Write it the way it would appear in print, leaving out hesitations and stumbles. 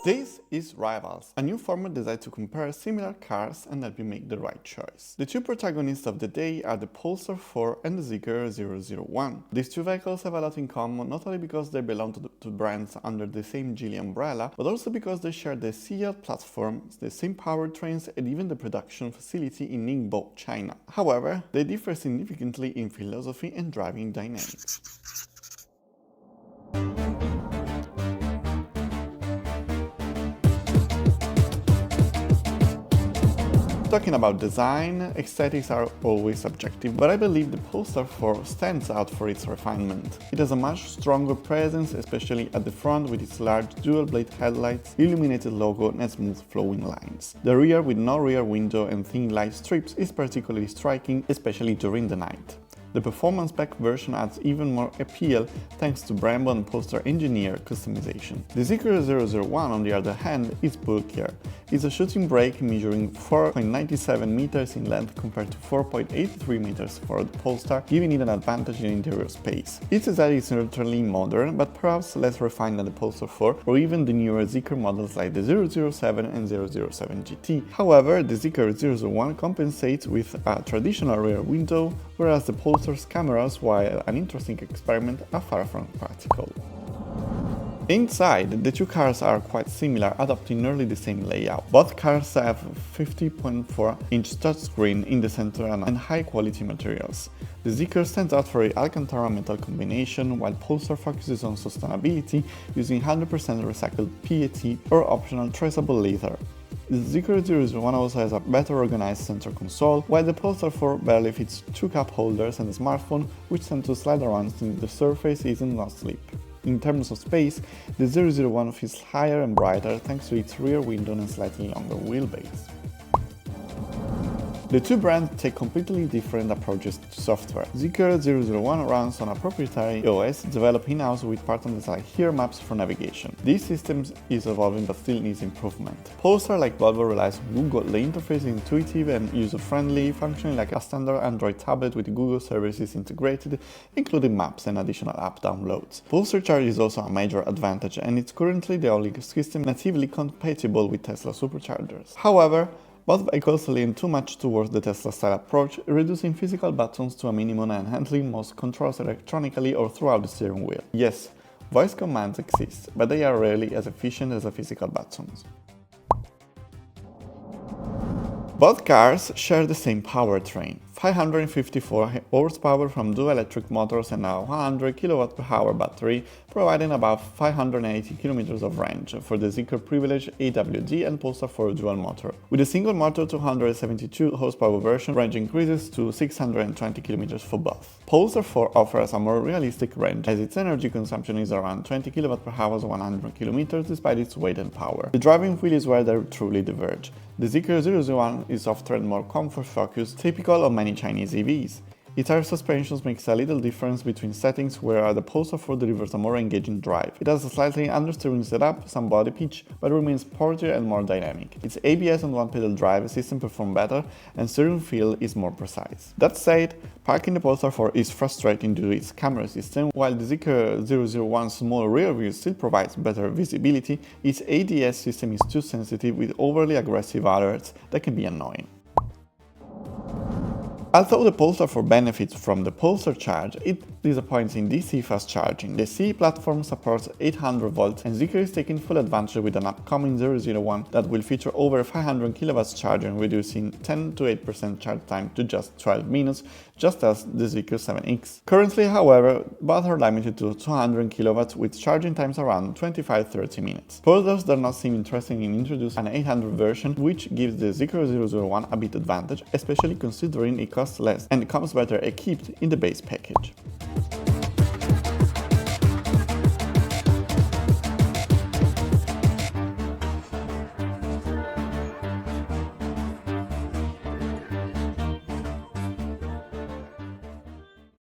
This is Rivalz, a new format designed to compare similar cars and help you make the right choice. The two protagonists of the day are the Polestar 4 and the Zeekr 001. These two vehicles have a lot in common, not only because they belong to brands under the same Geely umbrella, but also because they share the CL platform, the same powertrains, and even the production facility in Ningbo, China. However, they differ significantly in philosophy and driving dynamics. Talking about design, aesthetics are always subjective, but I believe the Polestar 4 stands out for its refinement. It has a much stronger presence, especially at the front with its large dual-blade headlights, illuminated logo and smooth flowing lines. The rear with no rear window and thin light strips is particularly striking, especially during the night. The performance-pack version adds even more appeal thanks to Brembo and Polestar engineer customization. The Zeekr 001, on the other hand, is bulkier. It's a shooting brake measuring 4.97 meters in length compared to 4.83 meters for the Polestar, giving it an advantage in interior space. Its design is certainly modern, but perhaps less refined than the Polestar 4 or even the newer Zeekr models like the 007 and 007 GT. However, the Zeekr 001 compensates with a traditional rear window, whereas the Polestar's cameras, while an interesting experiment, are far from practical. Inside, the two cars are quite similar, adopting nearly the same layout. Both cars have 50.4-inch touchscreen in the center and high-quality materials. The Zeekr stands out for its Alcantara metal combination, while Polestar focuses on sustainability using 100% recycled PET or optional traceable leather. The Zeekr 001 also has a better organized center console, while the Polestar 4 barely fits two cup holders and a smartphone, which tend to slide around since the surface is in no slip. In terms of space, the 001 feels higher and brighter thanks to its rear window and slightly longer wheelbase. The two brands take completely different approaches to software. Zeekr 001 runs on a proprietary OS developed in-house with partners like Here Maps for navigation. This system is evolving but still needs improvement. Polestar, like Volvo, relies on Google. The interface is intuitive and user-friendly, functioning like a standard Android tablet with Google services integrated, including maps and additional app downloads. Polestar Charge is also a major advantage, and it's currently the only system natively compatible with Tesla superchargers. However, both vehicles lean too much towards the Tesla-style approach, reducing physical buttons to a minimum and handling most controls electronically or throughout the steering wheel. Yes, voice commands exist, but they are rarely as efficient as the physical buttons. Both cars share the same powertrain, 554 horsepower from dual electric motors and a 100 kWh battery, providing about 580 km of range for the Zeekr Privilege AWD and Polestar 4 dual motor. With a single motor 272 horsepower version, range increases to 620 km for both. Polestar 4 offers a more realistic range, as its energy consumption is around 20 kWh 100 km despite its weight and power. The driving feel is where they truly diverge. The Zeekr 001 is softer and more comfort-focused, typical of many Chinese EVs. Its air suspensions makes a little difference between settings, where the Polestar 4 delivers a more engaging drive. It has a slightly understeering setup, some body pitch, but remains sportier and more dynamic. Its ABS and one-pedal drive system perform better, and steering feel is more precise. That said, parking the Polestar 4 is frustrating due to its camera system. While the Zeekr 001's small rear view still provides better visibility, its ADS system is too sensitive with overly aggressive alerts that can be annoying. Although the Polestar 4 benefits from the Polestar Charge, it disappoints in DC fast charging. The CE platform supports 800 volts, and Zeekr is taking full advantage with an upcoming 001 that will feature over 500 kW charging, reducing 10 to 8% charge time to just 12 minutes, just as the Zeekr 7X. Currently, however, both are limited to 200 kW with charging times around 25-30 minutes. Polestars do not seem interested in introducing an 800 version, which gives the Zeekr 001 a bit advantage, especially considering it costs less and comes better equipped in the base package.